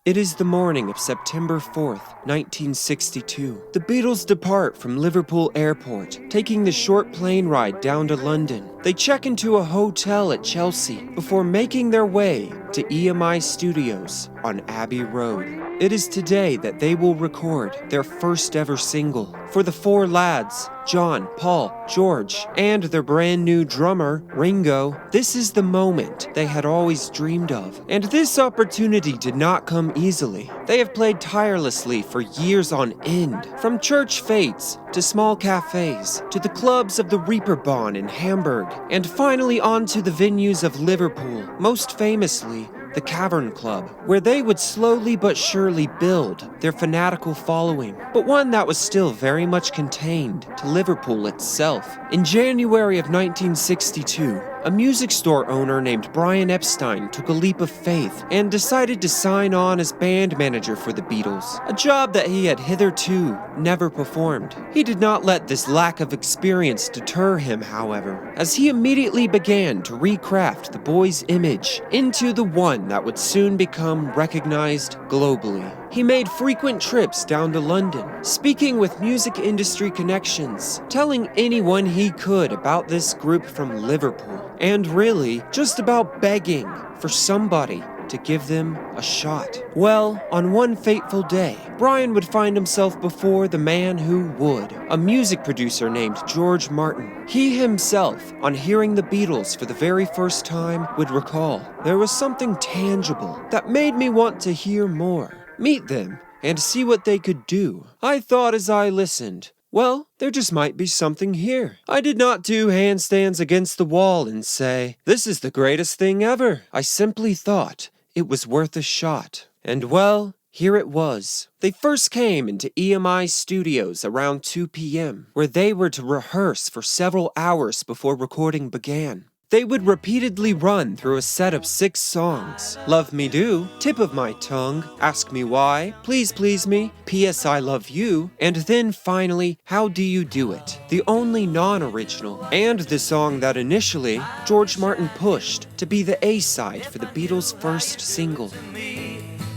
It is the morning of September 4th, 1962. The Beatles depart from Liverpool Airport, taking the short plane ride down to London. They check into a hotel at Chelsea before making their way to EMI Studios on Abbey Road. It is today that they will record their first ever single. For the four lads, John, Paul, George, and their brand new drummer, Ringo, this is the moment they had always dreamed of. And this opportunity did not come easily. They have played tirelessly for years on end, from church fetes to small cafes, to the clubs of the Reeperbahn in Hamburg, and finally on to the venues of Liverpool, most famously the Cavern Club, where they would slowly but surely build their fanatical following, but one that was still very much contained to Liverpool itself. In January of 1962, a music store owner named Brian Epstein took a leap of faith and decided to sign on as band manager for the Beatles, a job that he had hitherto never performed. He did not let this lack of experience deter him, however, as he immediately began to recraft the boys' image into the one that would soon become recognized globally. He made frequent trips down to London, speaking with music industry connections, telling anyone he could about this group from Liverpool, and really just about begging for somebody to give them a shot. Well, on one fateful day, Brian would find himself before the man who would, a music producer named George Martin. He himself, on hearing the Beatles for the very first time, would recall, "There was something tangible that made me want to hear more, meet them, and see what they could do. I thought as I listened, well, there just might be something here. I did not do handstands against the wall and say, 'This is the greatest thing ever.' I simply thought it was worth a shot. And well, here it was. They first came into EMI Studios around 2 p.m., where they were to rehearse for several hours before recording began. They would repeatedly run through a set of 6 songs: Love Me Do, Tip of My Tongue, Ask Me Why, Please Please Me, P.S. I Love You, and then finally, How Do You Do It, the only non-original, and the song that initially George Martin pushed to be the A-side for the Beatles' first single.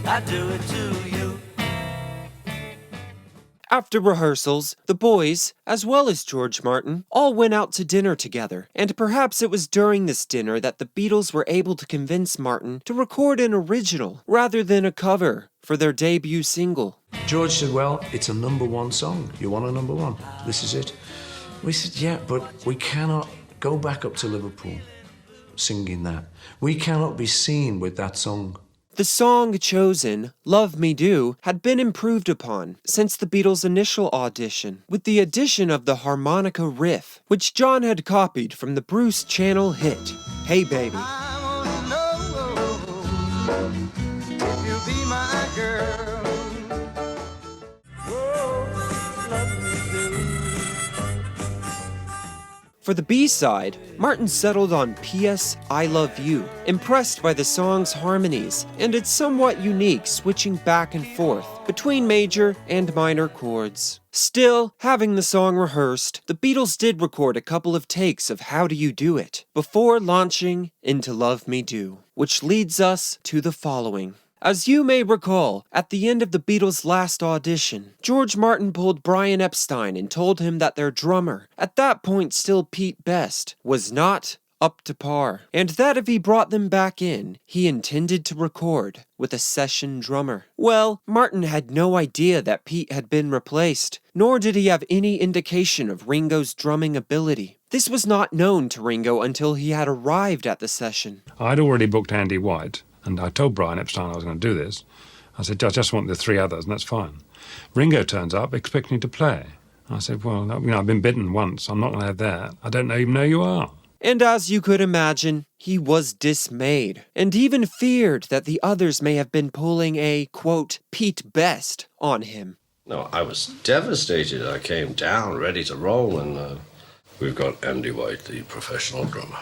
I do it to you. After rehearsals, the boys, as well as George Martin, all went out to dinner together, and perhaps it was during this dinner that the Beatles were able to convince Martin to record an original rather than a cover for their debut single. George said, "Well, it's a #1 song. You want a #1? This is it." We said, "Yeah, but we cannot go back up to Liverpool singing that. We cannot be seen with that song." The song chosen, Love Me Do, had been improved upon since the Beatles' initial audition, with the addition of the harmonica riff, which John had copied from the Bruce Channel hit, Hey Baby. For the B-side, Martin settled on P.S. I Love You, impressed by the song's harmonies and its somewhat unique switching back and forth between major and minor chords. Still, having the song rehearsed, the Beatles did record a couple of takes of How Do You Do It before launching into Love Me Do, which leads us to the following. As you may recall, at the end of the Beatles' last audition, George Martin pulled Brian Epstein and told him that their drummer, at that point still Pete Best, was not up to par, and that if he brought them back in, he intended to record with a session drummer. Well, Martin had no idea that Pete had been replaced, nor did he have any indication of Ringo's drumming ability. This was not known to Ringo until he had arrived at the session. I'd already booked Andy White, and I told Brian Epstein I was going to do this. I said, I just want the 3 others, and that's fine. Ringo turns up expecting to play. I said, well, I've been bitten once. I'm not going to have that. I don't even know you are. And as you could imagine, he was dismayed, and even feared that the others may have been pulling a, quote, Pete Best on him. No, I was devastated. I came down ready to roll, and We've got Andy White, the professional drummer.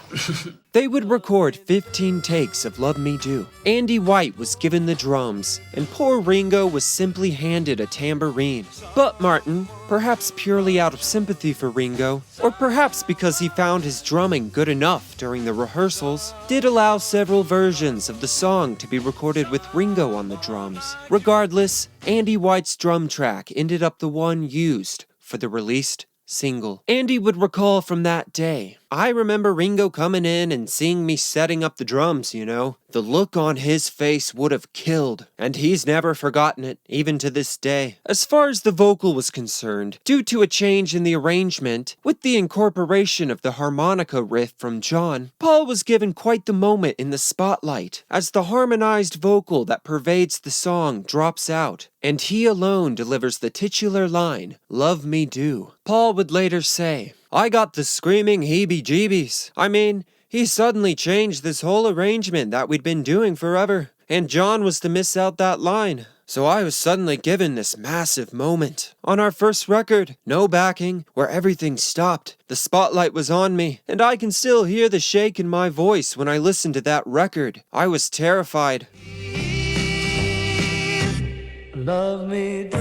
They would record 15 takes of Love Me Do. Andy White was given the drums, and poor Ringo was simply handed a tambourine. But Martin, perhaps purely out of sympathy for Ringo, or perhaps because he found his drumming good enough during the rehearsals, did allow several versions of the song to be recorded with Ringo on the drums. Regardless, Andy White's drum track ended up the one used for the released single. Andy would recall from that day, "I remember Ringo coming in and seeing me setting up the drums, you know. The look on his face would have killed, and he's never forgotten it, even to this day." As far as the vocal was concerned, due to a change in the arrangement, with the incorporation of the harmonica riff from John, Paul was given quite the moment in the spotlight, as the harmonized vocal that pervades the song drops out, and he alone delivers the titular line, "Love Me Do." Paul would later say, "I got the screaming heebie-jeebies. I mean, he suddenly changed this whole arrangement that we'd been doing forever, and John was to miss out that line. So I was suddenly given this massive moment. On our first record, no backing, where everything stopped, the spotlight was on me, and I can still hear the shake in my voice when I listen to that record. I was terrified." Love me do.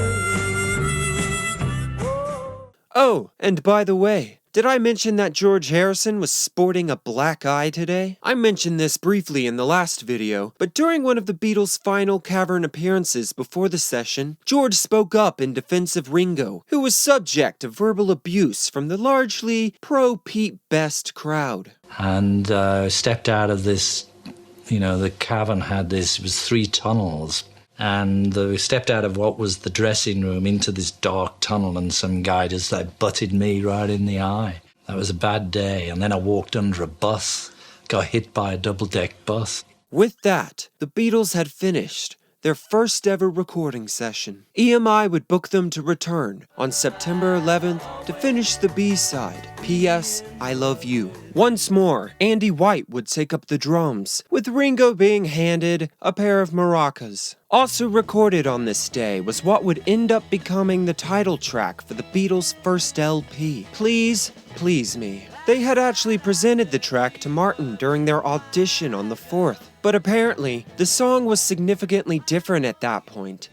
Oh, and by the way, did I mention that George Harrison was sporting a black eye today? I mentioned this briefly in the last video, but during one of the Beatles' final cavern appearances before the session, George spoke up in defense of Ringo, who was subject to verbal abuse from the largely pro-Pete Best crowd. And stepped out of this, the cavern had this, it was 3 tunnels. And we stepped out of what was the dressing room into this dark tunnel, and some guy just butted me right in the eye. That was a bad day. And then I walked under a bus, got hit by a double-deck bus. With that, the Beatles had finished their first ever recording session. EMI would book them to return on September 11th to finish the B-side, P.S. I Love You. Once more, Andy White would take up the drums, with Ringo being handed a pair of maracas. Also recorded on this day was what would end up becoming the title track for the Beatles' first LP, Please, Please Me. They had actually presented the track to Martin during their audition on the 4th, but apparently the song was significantly different at that point.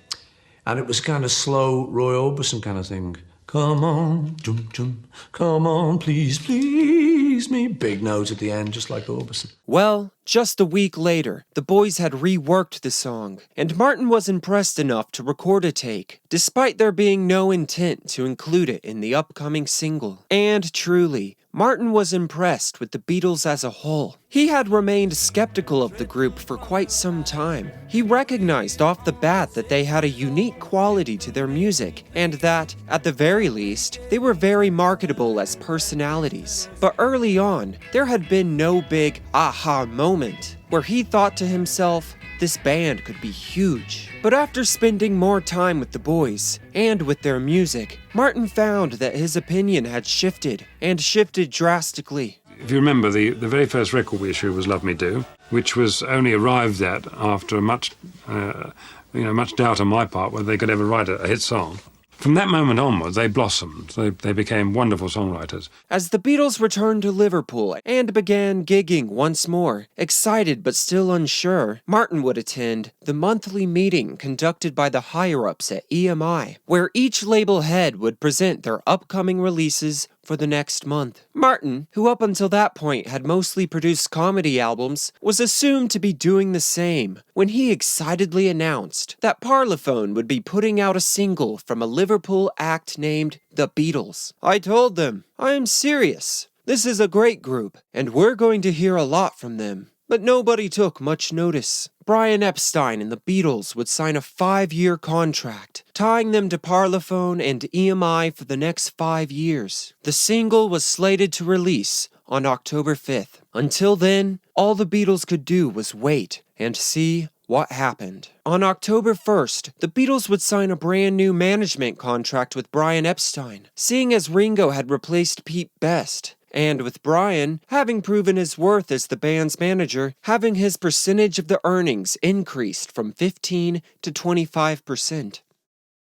And it was kind of slow Roy Orbison kind of thing. Come on, jum jum, come on, please, please me. Big note at the end, just like Orbison. Well, just a week later, the boys had reworked the song, and Martin was impressed enough to record a take, despite there being no intent to include it in the upcoming single. And truly, Martin was impressed with the Beatles as a whole. He had remained skeptical of the group for quite some time. He recognized off the bat that they had a unique quality to their music, and that, at the very least, they were very marketable as personalities. But early on, there had been no big aha moment, where he thought to himself, this band could be huge. But after spending more time with the boys, and with their music, Martin found that his opinion had shifted, and shifted drastically. If you remember, the very first record we issued was Love Me Do, which was only arrived at after much doubt on my part whether they could ever write a hit song. From that moment onwards, they blossomed. They became wonderful songwriters. As the Beatles returned to Liverpool and began gigging once more, excited but still unsure, Martin would attend the monthly meeting conducted by the higher-ups at EMI, where each label head would present their upcoming releases for the next month. Martin, who up until that point had mostly produced comedy albums, was assumed to be doing the same when he excitedly announced that Parlophone would be putting out a single from a Liverpool act named The Beatles. "I told them, I am serious. This is a great group, and we're going to hear a lot from them." But nobody took much notice. Brian Epstein and the Beatles would sign a 5-year contract, tying them to Parlophone and EMI for the next 5 years. The single was slated to release on October 5th. Until then, all the Beatles could do was wait and see what happened. On October 1st, the Beatles would sign a brand new management contract with Brian Epstein, seeing as Ringo had replaced Pete Best. And with Brian, having proven his worth as the band's manager, having his percentage of the earnings increased from 15 to 25%.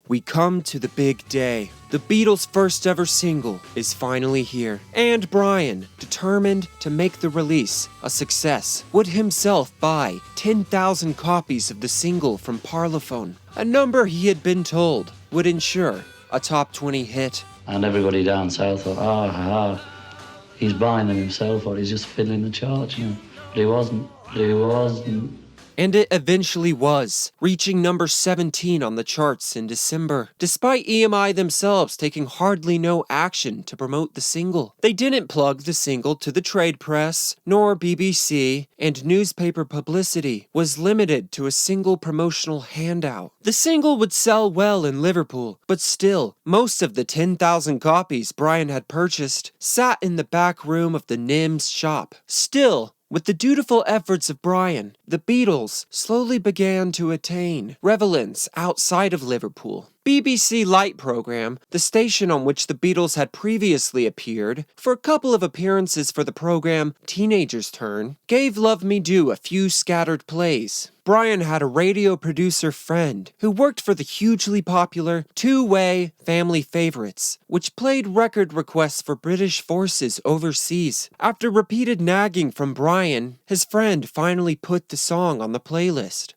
We come to the big day. The Beatles' first ever single is finally here. And Brian, determined to make the release a success, would himself buy 10,000 copies of the single from Parlophone, a number he had been told would ensure a top 20 hit. And everybody down south thought, he's buying them himself, or he's just fiddling the charts, you know. But he wasn't. And it eventually was, reaching number 17 on the charts in December, despite EMI themselves taking hardly no action to promote the single. They didn't plug the single to the trade press, nor BBC, and newspaper publicity was limited to a single promotional handout. The single would sell well in Liverpool, but still, most of the 10,000 copies Brian had purchased sat in the back room of the NIMS shop. Still, with the dutiful efforts of Brian, the Beatles slowly began to attain relevance outside of Liverpool. BBC Light program, the station on which the Beatles had previously appeared, for a couple of appearances for the program Teenager's Turn, gave Love Me Do a few scattered plays. Brian had a radio producer friend who worked for the hugely popular two-way Family Favorites, which played record requests for British forces overseas. After repeated nagging from Brian, his friend finally put the song on the playlist.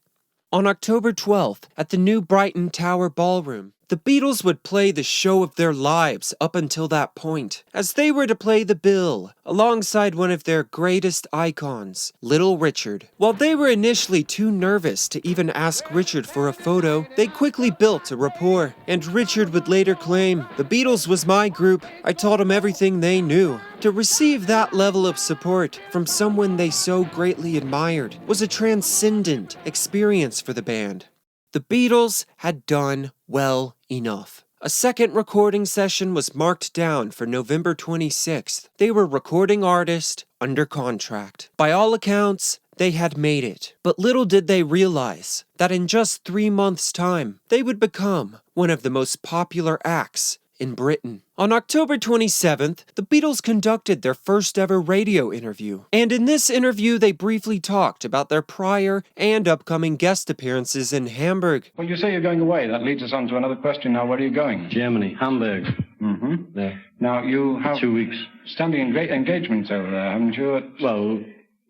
On October 12th, at the New Brighton Tower Ballroom, the Beatles would play the show of their lives up until that point, as they were to play the bill alongside one of their greatest icons, Little Richard. While they were initially too nervous to even ask Richard for a photo, they quickly built a rapport, and Richard would later claim, "The Beatles was my group, I taught them everything they knew." To receive that level of support from someone they so greatly admired was a transcendent experience for the band. The Beatles had done well enough. A second recording session was marked down for November 26th. They were recording artist under contract. By all accounts, they had made it. But little did they realize that in just 3 months' time, they would become one of the most popular acts in Britain. On October 27th, the Beatles conducted their first ever radio interview. And in this interview, they briefly talked about their prior and upcoming guest appearances in Hamburg. Well, you say you're going away. That leads us on to another question now. Where are you going? Germany, Hamburg. Mm-hmm. There. Now, you have 2 weeks. standing engagements over there, haven't you? Well,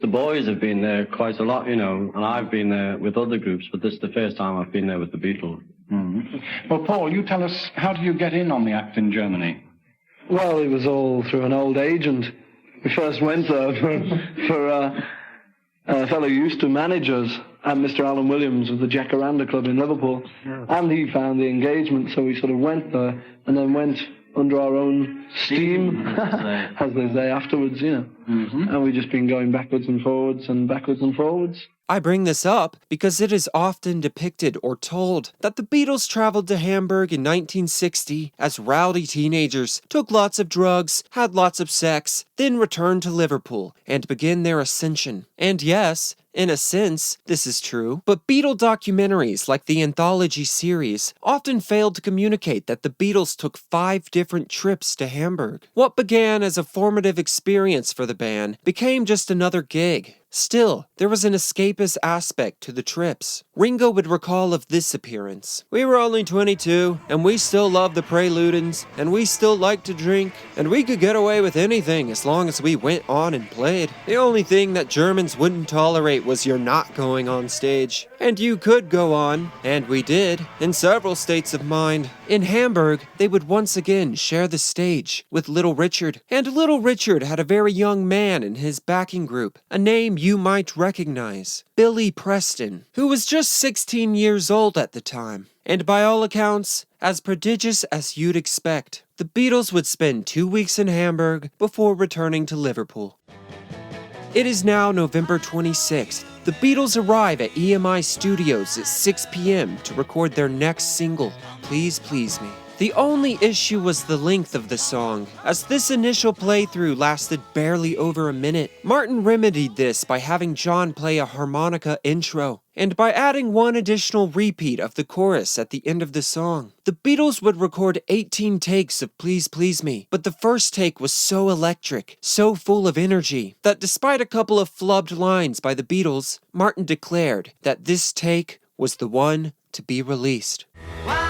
the boys have been there quite a lot, you know, and I've been there with other groups, but this is the first time I've been there with the Beatles. Mm-hmm. Well, Paul, you tell us, how did you get in on the act in Germany? Well, it was all through an old agent. We first went there for a fellow who used to manage us, and Mr. Alan Williams of the Jacaranda Club in Liverpool. Yeah. And he found the engagement, so we sort of went there, and then went under our own steam, as they say, afterwards, you know. Mm-hmm. And we've just been going backwards and forwards and backwards and forwards. I bring this up because it is often depicted or told that the Beatles traveled to Hamburg in 1960 as rowdy teenagers, took lots of drugs, had lots of sex, then returned to Liverpool and began their ascension. And yes, in a sense, this is true, but Beatle documentaries like the anthology series often failed to communicate that the Beatles took 5 different trips to Hamburg. What began as a formative experience for the band became just another gig. Still, there was an escapist aspect to the trips. Ringo would recall of this appearance. "We were only 22, and we still loved the Preludins, and we still liked to drink, and we could get away with anything as long as we went on and played. The only thing that Germans wouldn't tolerate was your not going on stage. And you could go on, and we did, in several states of mind." In Hamburg, they would once again share the stage with Little Richard, and Little Richard had a very young man in his backing group, a name you might recognize, Billy Preston, who was just 16 years old at the time, and by all accounts, as prodigious as you'd expect. The Beatles would spend 2 weeks in Hamburg before returning to Liverpool. It is now November 26th. The Beatles arrive at EMI Studios at 6 p.m. to record their next single, Please Please Me. The only issue was the length of the song, as this initial playthrough lasted barely over a minute. Martin remedied this by having John play a harmonica intro, and by adding one additional repeat of the chorus at the end of the song. The Beatles would record 18 takes of Please Please Me, but the first take was so electric, so full of energy, that despite a couple of flubbed lines by the Beatles, Martin declared that this take was the one to be released. Why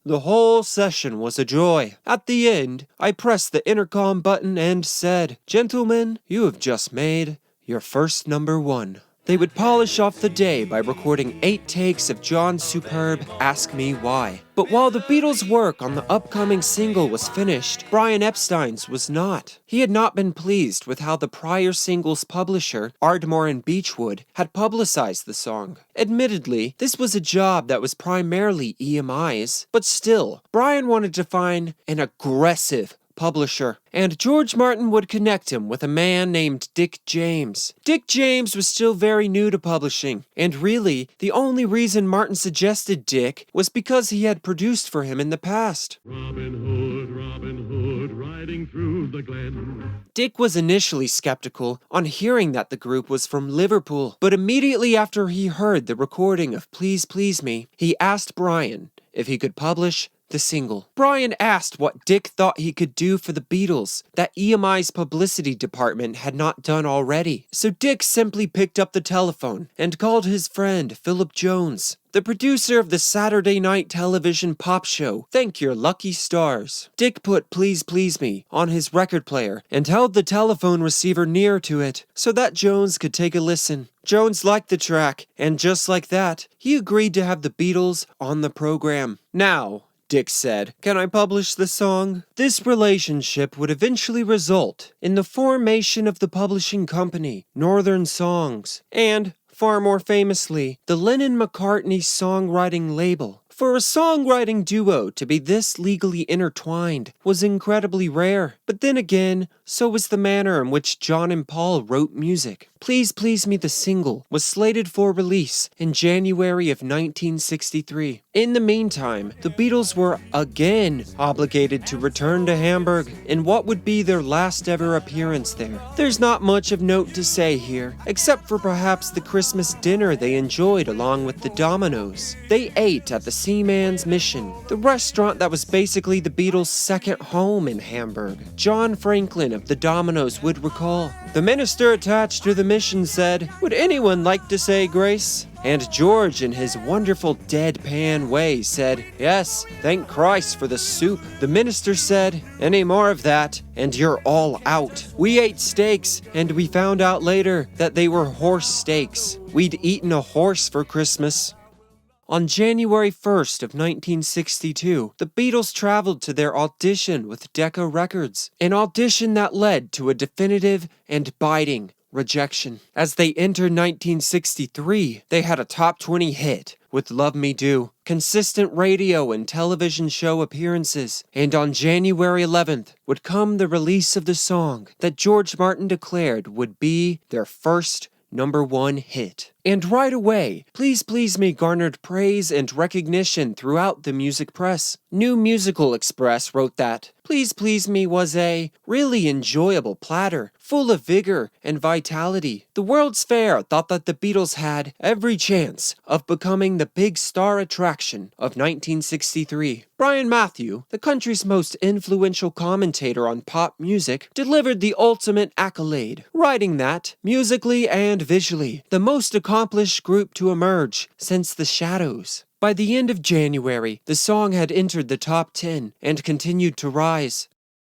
The whole session was a joy. At the end, I pressed the intercom button and said, "Gentlemen, you have just made your first #1." They would polish off the day by recording 8 takes of John's superb Ask Me Why. But while the Beatles' work on the upcoming single was finished, Brian Epstein's was not. He had not been pleased with how the prior single's publisher, Ardmore and Beechwood, had publicized the song. Admittedly, this was a job that was primarily EMI's, but still, Brian wanted to find an aggressive publisher, and George Martin would connect him with a man named Dick James. Dick James was still very new to publishing, and really, the only reason Martin suggested Dick was because he had produced for him in the past. Robin Hood, riding through the glen. Dick was initially skeptical on hearing that the group was from Liverpool, but immediately after he heard the recording of Please Please Me, he asked Brian if he could publish the single. Brian asked what Dick thought he could do for the Beatles that EMI's publicity department had not done already. So Dick simply picked up the telephone and called his friend Philip Jones, the producer of the Saturday night television pop show Thank Your Lucky Stars. Dick put Please Please Me on his record player and held the telephone receiver near to it so that Jones could take a listen. Jones liked the track, and just like that, he agreed to have the Beatles on the program. "Now," Dick said, "can I publish the song?" This relationship would eventually result in the formation of the publishing company, Northern Songs, and, far more famously, the Lennon-McCartney songwriting label. For a songwriting duo to be this legally intertwined was incredibly rare, but then again, so was the manner in which John and Paul wrote music. Please Please Me the single was slated for release in January of 1963. In the meantime, the Beatles were again obligated to return to Hamburg in what would be their last ever appearance there. There's not much of note to say here, except for perhaps the Christmas dinner they enjoyed along with the Dominoes. They ate at the Seaman's Mission, the restaurant that was basically the Beatles' second home in Hamburg. John Franklin of the Dominoes would recall, "The minister attached to the mission said, 'Would anyone like to say grace?' And George, in his wonderful deadpan way, said, 'Yes, thank Christ for the soup.' The minister said, 'Any more of that, and you're all out.' We ate steaks, and we found out later that they were horse steaks. We'd eaten a horse for Christmas." On January 1st of 1962, the Beatles traveled to their audition with Decca Records, an audition that led to a definitive and biting rejection. As they entered 1963, they had a top 20 hit with Love Me Do, consistent radio and television show appearances, and on January 11th would come the release of the song that George Martin declared would be their first #1 hit. And right away, Please Please Me garnered praise and recognition throughout the music press. New Musical Express wrote that Please Please Me was a really enjoyable platter, full of vigor and vitality. The World's Fair thought that the Beatles had every chance of becoming the big star attraction of 1963. Brian Matthew, the country's most influential commentator on pop music, delivered the ultimate accolade, writing that, musically and visually, the most accomplished group to emerge since the Shadows. By the end of January, the song had entered the top 10 and continued to rise.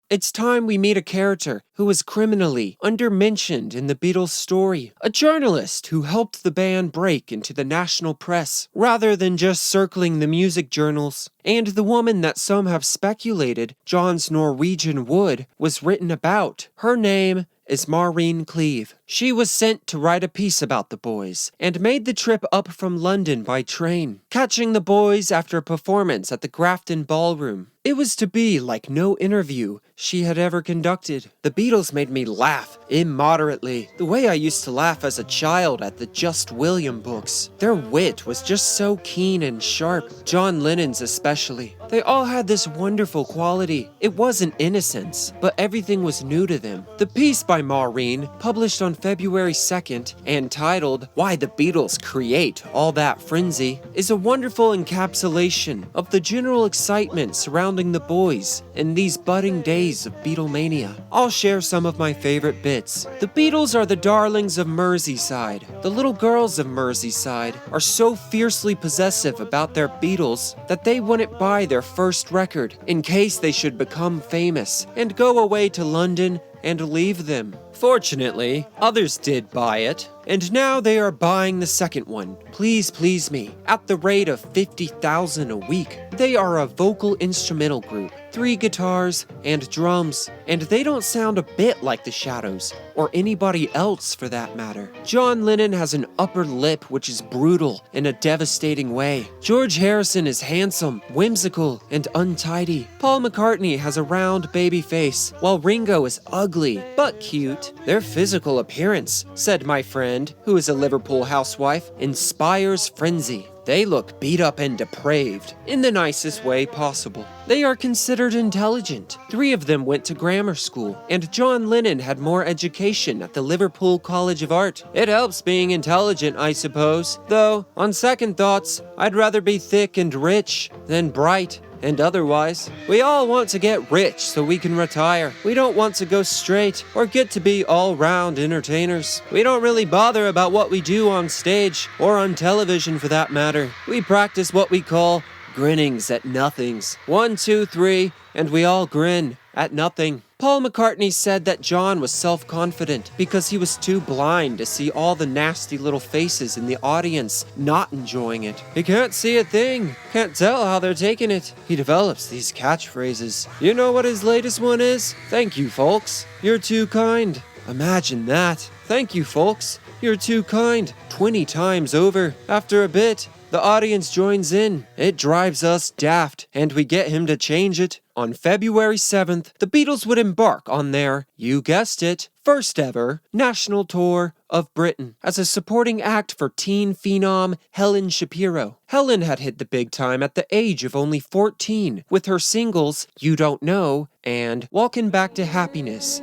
It's time we meet a character who was criminally undermentioned in the Beatles' story, a journalist who helped the band break into the national press, rather than just circling the music journals, and the woman that some have speculated John's Norwegian Wood was written about. Her name is Maureen Cleave. She was sent to write a piece about the boys, and made the trip up from London by train, catching the boys after a performance at the Grafton Ballroom. It was to be like no interview she had ever conducted. The Beatles made me laugh immoderately, the way I used to laugh as a child at the Just William books. Their wit was just so keen and sharp, John Lennon's especially. They all had this wonderful quality. It wasn't innocence, but everything was new to them. The piece by Maureen, published on February 2nd, and titled Why the Beatles Create All That Frenzy, is a wonderful encapsulation of the general excitement surrounding the boys in these budding days of Beatlemania. I'll share some of my favorite bits. The Beatles are the darlings of Merseyside. The little girls of Merseyside are so fiercely possessive about their Beatles that they wouldn't buy their first record in case they should become famous and go away to London and leave them. Fortunately, others did buy it, and now they are buying the second one, Please Please Me, at the rate of $50,000 a week. They are a vocal instrumental group, 3 guitars and drums, and they don't sound a bit like the Shadows, or anybody else for that matter. John Lennon has an upper lip which is brutal in a devastating way. George Harrison is handsome, whimsical, and untidy. Paul McCartney has a round baby face, while Ringo is ugly, but cute. Their physical appearance, said my friend, who is a Liverpool housewife, inspires frenzy. They look beat up and depraved, in the nicest way possible. They are considered intelligent. 3 of them went to grammar school, and John Lennon had more education at the Liverpool College of Art. It helps being intelligent, I suppose. Though, on second thoughts, I'd rather be thick and rich than bright and otherwise. We all want to get rich so we can retire. We don't want to go straight or get to be all-round entertainers. We don't really bother about what we do on stage or on television for that matter. We practice what we call grinnings at nothings. 1, 2, 3, and we all grin at nothing. Paul McCartney said that John was self-confident because he was too blind to see all the nasty little faces in the audience not enjoying it. He can't see a thing, can't tell how they're taking it. He develops these catchphrases. You know what his latest one is? Thank you, folks. You're too kind. Imagine that. Thank you, folks. You're too kind. 20 times over. After a bit, the audience joins in. It drives us daft, and we get him to change it. On February 7th, the Beatles would embark on their, you guessed it, first ever national tour of Britain as a supporting act for teen phenom Helen Shapiro. Helen had hit the big time at the age of only 14 with her singles You Don't Know and Walkin' Back to Happiness.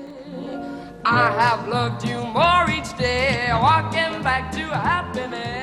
I have loved you more each day, walking back to happiness.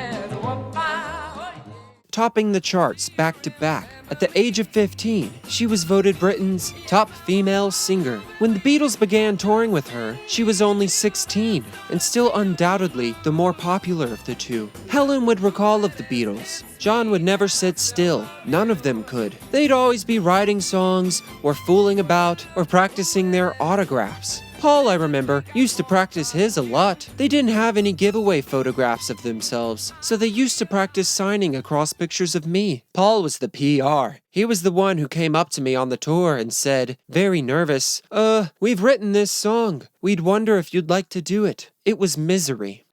Topping the charts back to back. At the age of 15, she was voted Britain's top female singer. When the Beatles began touring with her, she was only 16, and still undoubtedly the more popular of the two. Helen would recall of the Beatles. John would never sit still. None of them could. They'd always be writing songs, or fooling about, or practicing their autographs. Paul, I remember, used to practice his a lot. They didn't have any giveaway photographs of themselves, so they used to practice signing across pictures of me. Paul was the PR. He was the one who came up to me on the tour and said, very nervous, we've written this song. We'd wonder if you'd like to do it. It was Misery.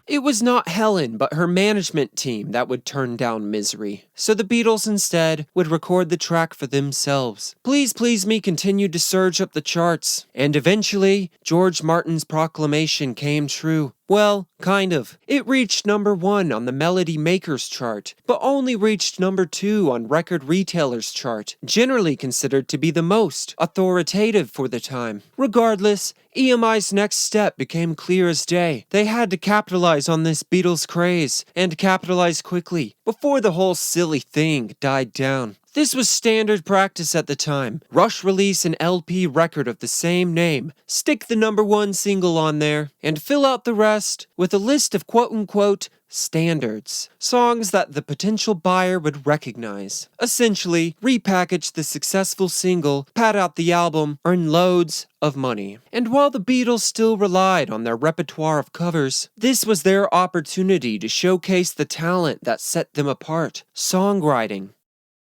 It was not Helen, but her management team that would turn down Misery. So the Beatles instead would record the track for themselves. Please Please Me continued to surge up the charts, and eventually, George Martin's proclamation came true. Well, kind of. It reached number 1 on the Melody Makers chart, but only reached number 2 on Record Retailers chart, generally considered to be the most authoritative for the time. Regardless, EMI's next step became clear as day. They had to capitalize on this Beatles craze, and capitalize quickly, before the whole silly thing died down. This was standard practice at the time. Rush release an LP record of the same name, stick the number 1 single on there, and fill out the rest with a list of quote-unquote standards. Songs that the potential buyer would recognize. Essentially, repackage the successful single, pad out the album, earn loads of money. And while the Beatles still relied on their repertoire of covers, this was their opportunity to showcase the talent that set them apart, songwriting.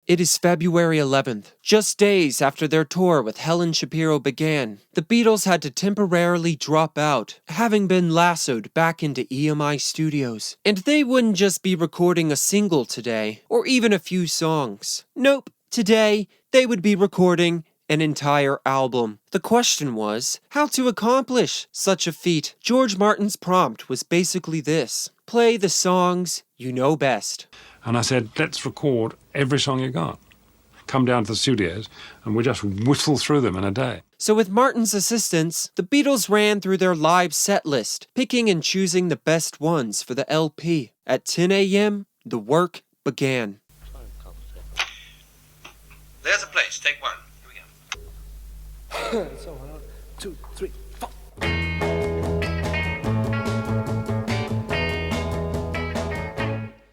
It is February 11th, just days after their tour with Helen Shapiro began. The Beatles had to temporarily drop out, having been lassoed back into EMI studios. And they wouldn't just be recording a single today, or even a few songs. Nope, today they would be recording an entire album. The question was, how to accomplish such a feat? George Martin's prompt was basically this: play the songs you know best. And I said, let's record every song you got. Come down to the studios and we'll just whistle through them in a day. So with Martin's assistance, the Beatles ran through their live set list, picking and choosing the best ones for the LP. At 10 a.m., the work began. There's a place. Take one. Here we go. So, 1, 2, 3, 4.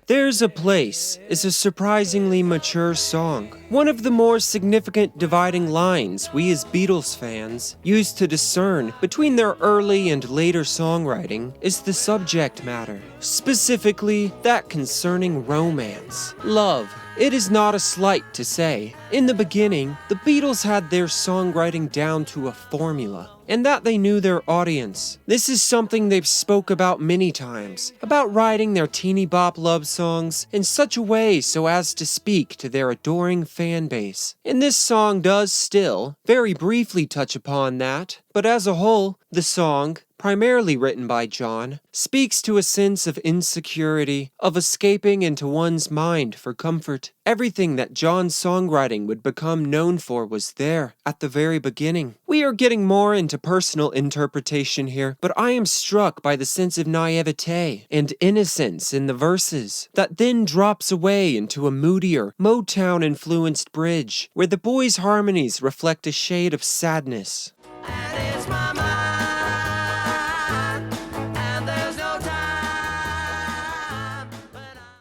There's a Place is a surprisingly mature song. One of the more significant dividing lines we as Beatles fans use to discern between their early and later songwriting is the subject matter, specifically that concerning romance, love. It is not a slight to say, in the beginning, the Beatles had their songwriting down to a formula, and that they knew their audience. This is something they've spoke about many times, about writing their teeny bop love songs in such a way so as to speak to their adoring fan base. And this song does still, very briefly touch upon that, but as a whole, the song, primarily written by John, speaks to a sense of insecurity, of escaping into one's mind for comfort. Everything that John's songwriting would become known for was there at the very beginning. We are getting more into personal interpretation here, but I am struck by the sense of naivete and innocence in the verses that then drops away into a moodier, Motown-influenced bridge, where the boys' harmonies reflect a shade of sadness.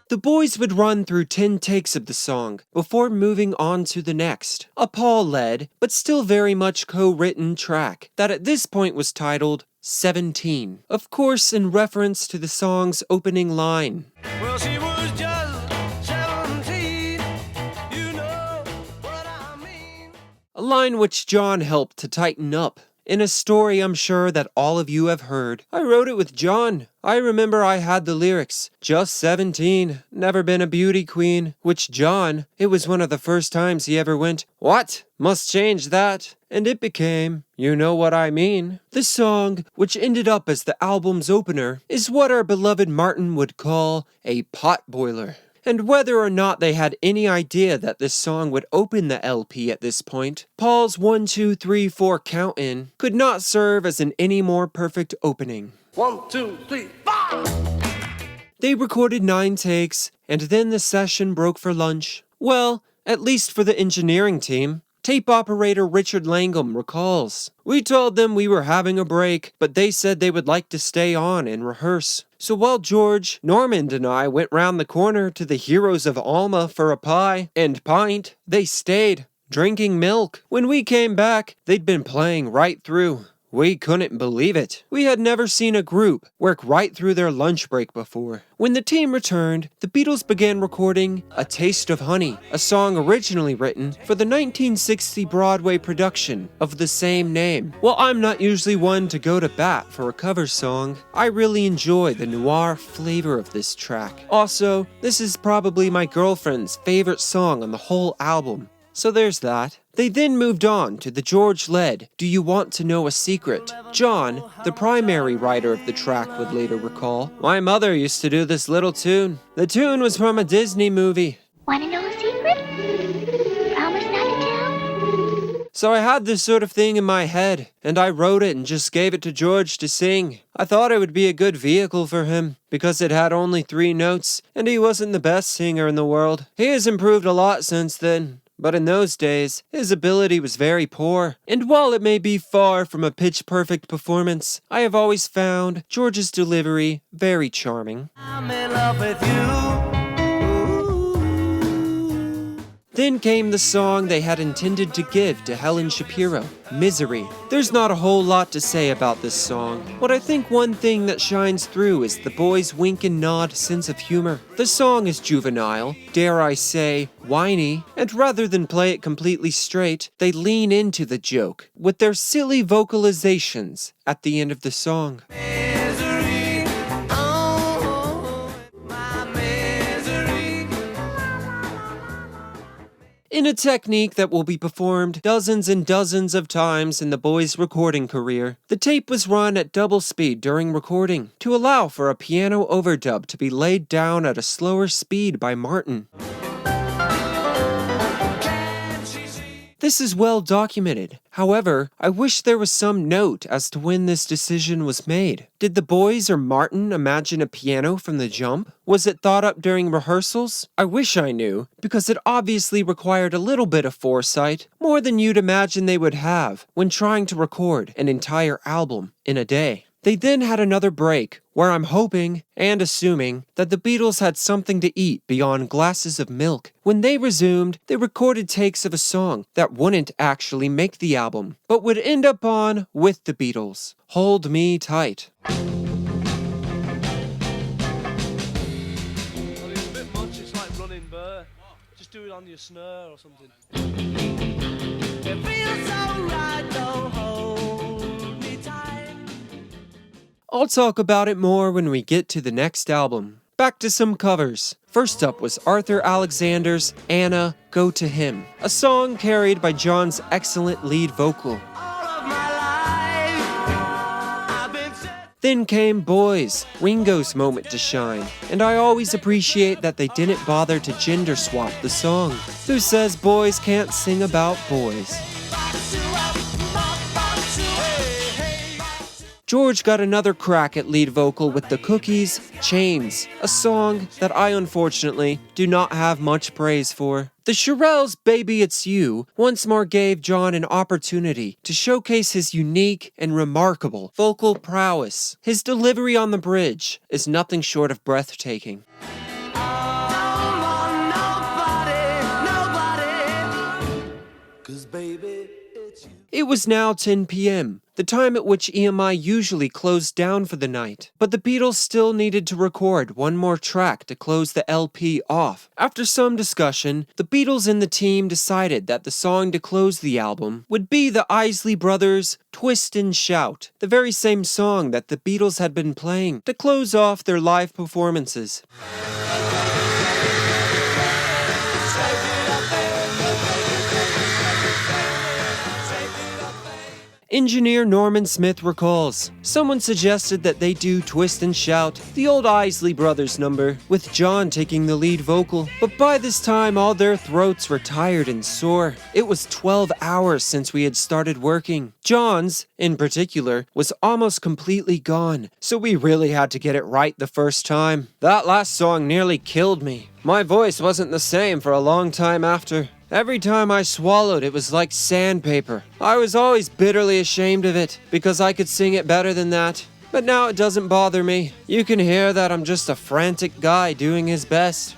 The boys would run through 10 takes of the song before moving on to the next, a Paul-led, but still very much co-written track that at this point was titled 17, of course in reference to the song's opening line. Well, she was just 17, you know what I mean. A line which John helped to tighten up. In a story I'm sure that all of you have heard. I wrote it with John. I remember I had the lyrics, just 17, never been a beauty queen, which John, it was one of the first times he ever went, what? Must change that. And it became, you know what I mean. The song, which ended up as the album's opener, is what our beloved Martin would call a potboiler. And whether or not they had any idea that this song would open the LP at this point, Paul's 1, 2, 3, 4 count-in could not serve as an any more perfect opening. 1, 2, 3, 4. They recorded 9 takes, and then the session broke for lunch. Well, at least for the engineering team. Tape operator Richard Langham recalls, "We told them we were having a break, but they said they would like to stay on and rehearse. So while George, Normand, and I went round the corner to the Heroes of Alma for a pie and pint, they stayed, drinking milk. When we came back, they'd been playing right through. We couldn't believe it. We had never seen a group work right through their lunch break before." When the team returned, the Beatles began recording A Taste of Honey, a song originally written for the 1960 Broadway production of the same name. While I'm not usually one to go to bat for a cover song, I really enjoy the noir flavor of this track. Also, this is probably my girlfriend's favorite song on the whole album. So there's that. They then moved on to the George-led Do You Want to Know a Secret? John, the primary writer of the track, would later recall, "My mother used to do this little tune. The tune was from a Disney movie. Want to know a secret? Promise not to tell?" So I had this sort of thing in my head, and I wrote it and just gave it to George to sing. I thought it would be a good vehicle for him, because it had only 3 notes, and he wasn't the best singer in the world. He has improved a lot since then. But in those days, his ability was very poor. And while it may be far from a pitch-perfect performance, I have always found George's delivery very charming. I'm in love with you. Then came the song they had intended to give to Helen Shapiro, Misery. There's not a whole lot to say about this song, but I think one thing that shines through is the boys' wink and nod sense of humor. The song is juvenile, dare I say, whiny, and rather than play it completely straight, they lean into the joke with their silly vocalizations at the end of the song. Misery, oh, my misery. In a technique that will be performed dozens and dozens of times in the boys' recording career, the tape was run at double speed during recording to allow for a piano overdub to be laid down at a slower speed by Martin. This is well documented. However, I wish there was some note as to when this decision was made. Did the boys or Martin imagine a piano from the jump? Was it thought up during rehearsals? I wish I knew, because it obviously required a little bit of foresight, more than you'd imagine they would have when trying to record an entire album in a day. They then had another break, where I'm hoping and assuming that the Beatles had something to eat beyond glasses of milk. When they resumed, they recorded takes of a song that wouldn't actually make the album, but would end up on With the Beatles, Hold Me Tight. It's a bit much, it's like running Burr. Just do it on your snare or something. It feels so right, though, hold me tight. I'll talk about it more when we get to the next album. Back to some covers. First up was Arthur Alexander's Anna, Go to Him, a song carried by John's excellent lead vocal. Then came Boys, Ringo's moment to shine, and I always appreciate that they didn't bother to gender swap the song. Who says boys can't sing about boys? George got another crack at lead vocal with the Cookies' Chains, a song that I unfortunately do not have much praise for. The Shirelles' Baby It's You once more gave John an opportunity to showcase his unique and remarkable vocal prowess. His delivery on the bridge is nothing short of breathtaking. It was now 10 p.m., the time at which EMI usually closed down for the night, but the Beatles still needed to record one more track to close the LP off. After some discussion, the Beatles and the team decided that the song to close the album would be the Isley Brothers' Twist and Shout, the very same song that the Beatles had been playing to close off their live performances. Engineer Norman Smith recalls, someone suggested that they do Twist and Shout, the old Isley Brothers number, with John taking the lead vocal, but by this time all their throats were tired and sore. It was 12 hours since we had started working. John's, in particular, was almost completely gone, so we really had to get it right the first time. That last song nearly killed me. My voice wasn't the same for a long time after. Every time I swallowed, it was like sandpaper. I was always bitterly ashamed of it, because I could sing it better than that. But now it doesn't bother me. You can hear that I'm just a frantic guy doing his best.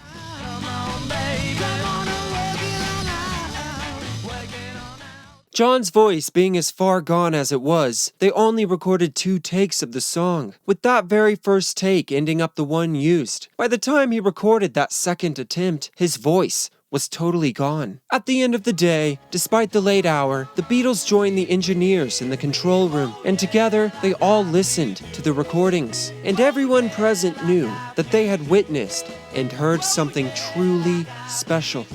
John's voice being as far gone as it was, they only recorded 2 takes of the song, with that very first take ending up the one used. By the time he recorded that second attempt, his voice was totally gone. At the end of the day, despite the late hour, the Beatles joined the engineers in the control room, and together they all listened to the recordings. And everyone present knew that they had witnessed and heard something truly special.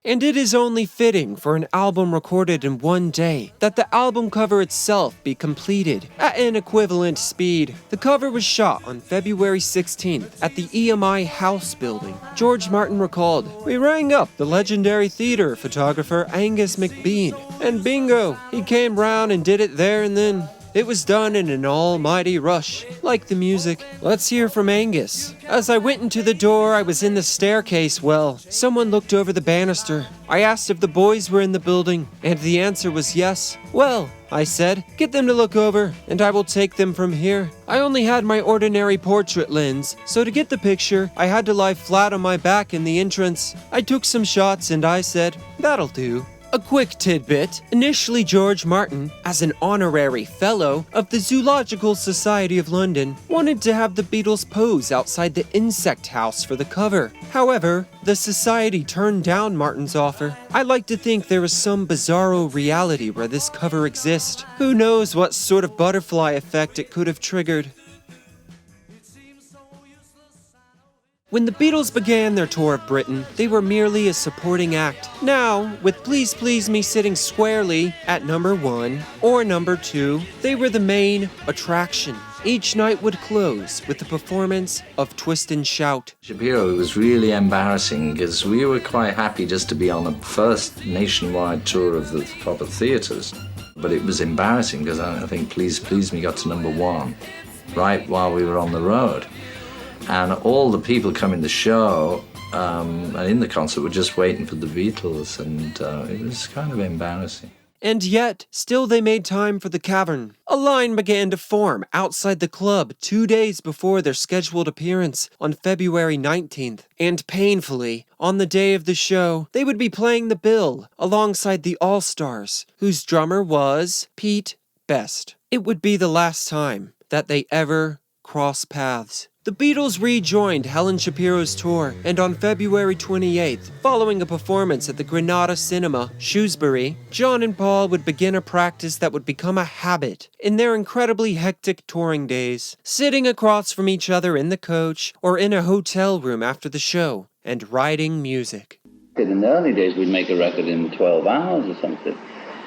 And it is only fitting for an album recorded in one day that the album cover itself be completed at an equivalent speed. The cover was shot on February 16th at the EMI House building. George Martin recalled, "We rang up the legendary theater photographer Angus McBean, and bingo, he came round and did it there and then. It was done in an almighty rush, like the music." Let's hear from Angus. "As I went into the door, I was in the staircase. Well, someone looked over the banister. I asked if the boys were in the building, and the answer was yes. Well, I said, get them to look over, and I will take them from here. I only had my ordinary portrait lens, so to get the picture, I had to lie flat on my back in the entrance. I took some shots, and I said, that'll do." A quick tidbit, initially George Martin, as an honorary fellow of the Zoological Society of London, wanted to have the Beatles pose outside the insect house for the cover. However, the Society turned down Martin's offer. I like to think there is some bizarro reality where this cover exists. Who knows what sort of butterfly effect it could have triggered. When the Beatles began their tour of Britain, they were merely a supporting act. Now, with Please Please Me sitting squarely at number 1 or number 2, they were the main attraction. Each night would close with the performance of Twist and Shout. Shapiro was really embarrassing because we were quite happy just to be on the first nationwide tour of the proper theatres. But it was embarrassing because I think Please Please Me got to #1 right while we were on the road. And all the people coming to the show and in the concert were just waiting for the Beatles, and it was kind of embarrassing. And yet, still they made time for the Cavern. A line began to form outside the club 2 days before their scheduled appearance on February 19th. And painfully, on the day of the show, they would be playing the bill alongside the All-Stars, whose drummer was Pete Best. It would be the last time that they ever cross paths. The Beatles rejoined Helen Shapiro's tour, and on February 28th, following a performance at the Granada Cinema, Shrewsbury, John and Paul would begin a practice that would become a habit in their incredibly hectic touring days, sitting across from each other in the coach or in a hotel room after the show, and writing music. In the early days, we'd make a record in 12 hours or something,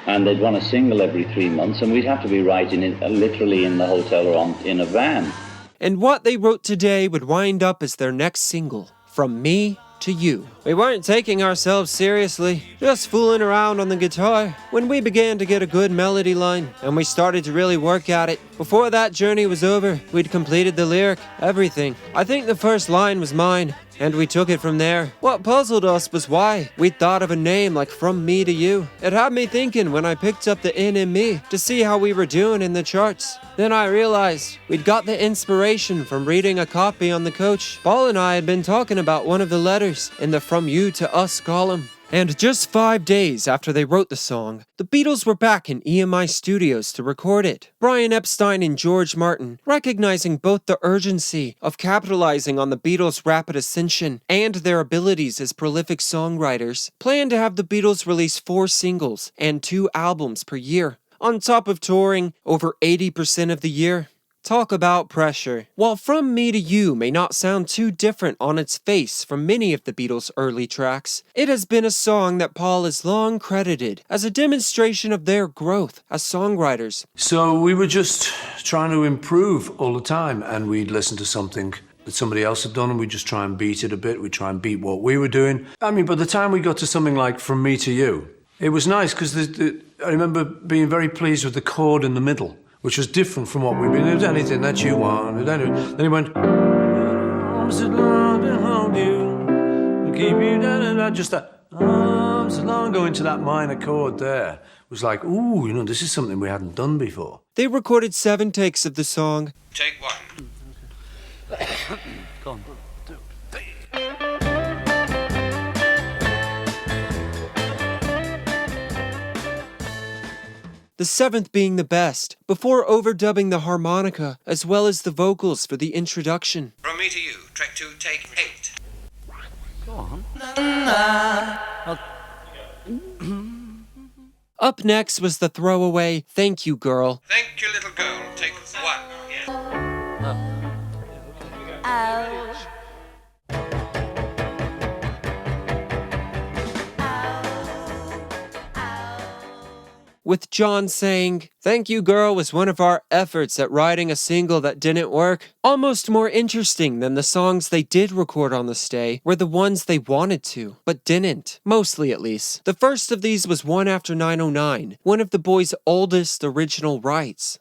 and they'd want a single every 3 months, and we'd have to be writing it literally in the hotel or in a van. And what they wrote today would wind up as their next single, From Me to You. We weren't taking ourselves seriously, just fooling around on the guitar, when we began to get a good melody line, and we started to really work at it. Before that journey was over, we'd completed the lyric, everything. I think the first line was mine, and we took it from there. What puzzled us was why we'd thought of a name like From Me to You. It had me thinking when I picked up the N in Me to see how we were doing in the charts. Then I realized we'd got the inspiration from reading a copy on the coach. Paul and I had been talking about one of the letters in the From You to Us column. And just 5 days after they wrote the song, the Beatles were back in EMI Studios to record it. Brian Epstein and George Martin, recognizing both the urgency of capitalizing on the Beatles' rapid ascension and their abilities as prolific songwriters, planned to have the Beatles release 4 singles and 2 albums per year, on top of touring over 80% of the year. Talk about pressure. While From Me to You may not sound too different on its face from many of the Beatles' early tracks, it has been a song that Paul has long credited as a demonstration of their growth as songwriters. So we were just trying to improve all the time, and we'd listen to something that somebody else had done, and we'd just try and beat it a bit. We'd try and beat what we were doing. I mean, by the time we got to something like From Me to You, it was nice because I remember being very pleased with the chord in the middle, which was different from what we'd been. It was anything that you want. Then he went, arms that long to hold you, keep you down, just that arms that long going to that minor chord there was like, ooh, this is something we hadn't done before. They recorded 7 takes of the song. Take 1. Go on. The 7th being the best, before overdubbing the harmonica as well as the vocals for the introduction. From Me to You, track 2, take 8. Go on. Up next was the throwaway Thank You Girl. Thank you, little girl, take 1. With John saying, Thank You Girl was one of our efforts at writing a single that didn't work. Almost more interesting than the songs they did record on the stay were the ones they wanted to, but didn't. Mostly at least. The first of these was One After 909, one of the boys' oldest original rights.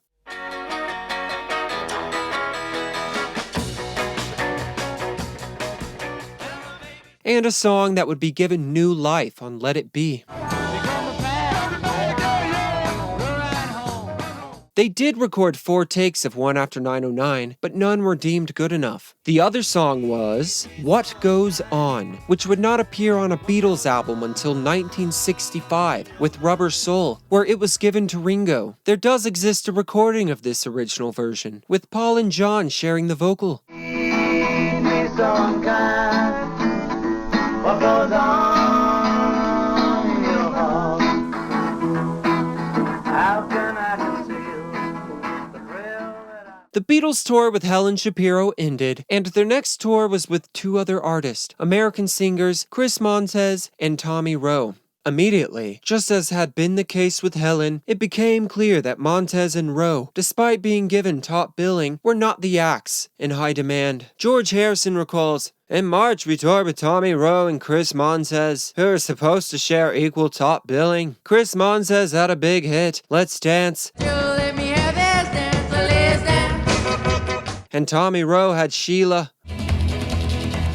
And a song that would be given new life on Let It Be. They did record 4 takes of One After 909, but none were deemed good enough. The other song was What Goes On, which would not appear on a Beatles album until 1965 with Rubber Soul, where it was given to Ringo. There does exist a recording of this original version, with Paul and John sharing the vocal. What goes on in your heart? How can I conceal the thrill that I... The Beatles tour with Helen Shapiro ended, and their next tour was with 2 other artists, American singers Chris Montez and Tommy Rowe. Immediately, just as had been the case with Helen, it became clear that Montez and Rowe, despite being given top billing, were not the acts in high demand. George Harrison recalls, "In March, we toured with Tommy Rowe and Chris Montez, who were supposed to share equal top billing. Chris Montez had a big hit, Let's Dance. And Tommy Rowe had Sheila.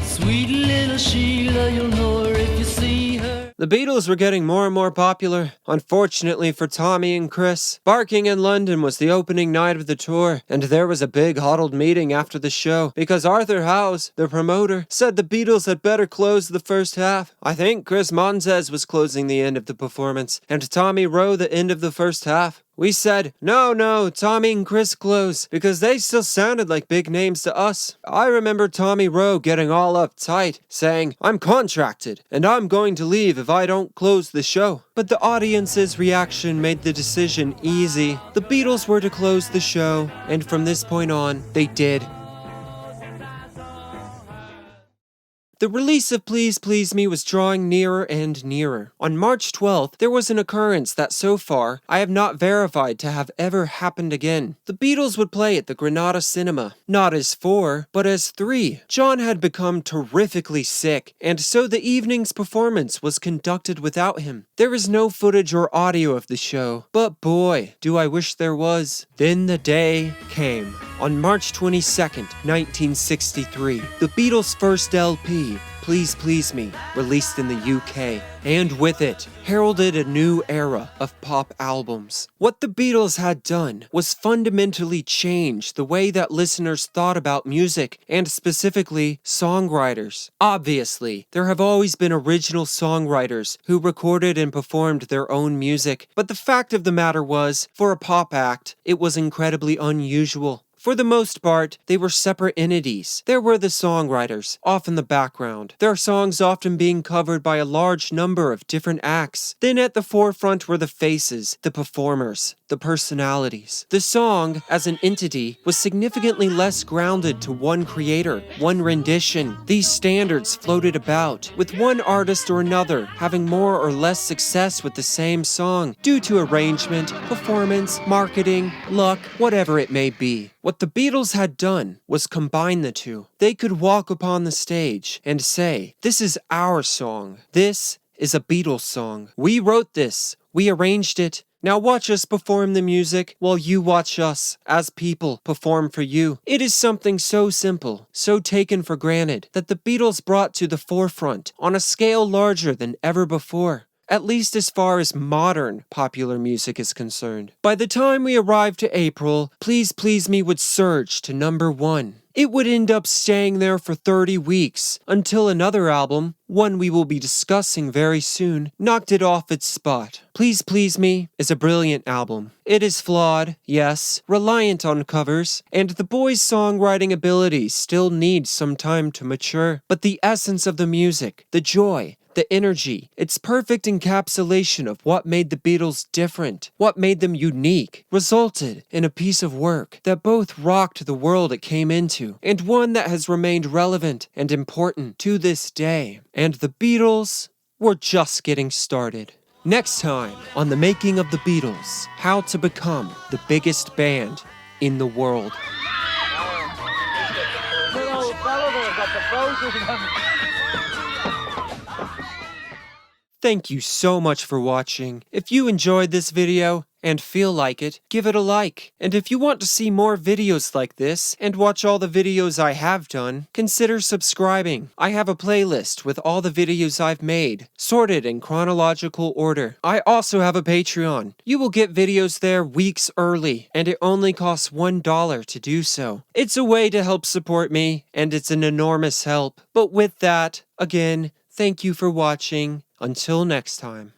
Sweet little Sheila, you'll know her if you see her." The Beatles were getting more and more popular. Unfortunately for Tommy and Chris, Barking in London was the opening night of the tour, and there was a big huddled meeting after the show, because Arthur Howes, the promoter, said the Beatles had better close the first half. I think Chris Montez was closing the end of the performance, and Tommy Rowe the end of the first half. We said, no, Tommy and Chris close, because they still sounded like big names to us. I remember Tommy Rowe getting all uptight, saying, "I'm contracted, and I'm going to leave if I don't close the show." But the audience's reaction made the decision easy. The Beatles were to close the show, and from this point on, they did. The release of Please Please Me was drawing nearer and nearer. On March 12th, there was an occurrence that so far I have not verified to have ever happened again. The Beatles would play at the Granada Cinema, not as 4, but as 3. John had become terrifically sick, and so the evening's performance was conducted without him. There is no footage or audio of the show, but boy, do I wish there was. Then the day came. On March 22nd, 1963, the Beatles' first LP, Please Please Me, released in the UK, and with it, heralded a new era of pop albums. What the Beatles had done was fundamentally change the way that listeners thought about music, and specifically, songwriters. Obviously, there have always been original songwriters who recorded and performed their own music, but the fact of the matter was, for a pop act, it was incredibly unusual. For the most part, they were separate entities. There were the songwriters, off in the background, their songs often being covered by a large number of different acts. Then at the forefront were the faces, the performers, the personalities. The song, as an entity, was significantly less grounded to one creator, one rendition. These standards floated about, with one artist or another having more or less success with the same song, due to arrangement, performance, marketing, luck, whatever it may be. What the Beatles had done was combine the two. They could walk upon the stage and say, "This is our song. This is a Beatles song. We wrote this. We arranged it. Now watch us perform the music while you watch us, as people, perform for you." It is something so simple, so taken for granted, that the Beatles brought to the forefront on a scale larger than ever before. At least as far as modern popular music is concerned. By the time we arrived to April, Please Please Me would surge to #1. It would end up staying there for 30 weeks, until another album, one we will be discussing very soon, knocked it off its spot. Please Please Me is a brilliant album. It is flawed, yes, reliant on covers, and the boys' songwriting abilities still need some time to mature, but the essence of the music, the joy, the energy, its perfect encapsulation of what made the Beatles different, what made them unique, resulted in a piece of work that both rocked the world it came into, and one that has remained relevant and important to this day. And the Beatles were just getting started. Next time on The Making of the Beatles, how to become the biggest band in the world. Thank you so much for watching. If you enjoyed this video and feel like it, give it a like. And if you want to see more videos like this and watch all the videos I have done, consider subscribing. I have a playlist with all the videos I've made, sorted in chronological order. I also have a Patreon. You will get videos there weeks early, and it only costs $1 to do so. It's a way to help support me, and it's an enormous help. But with that, again, thank you for watching. Until next time.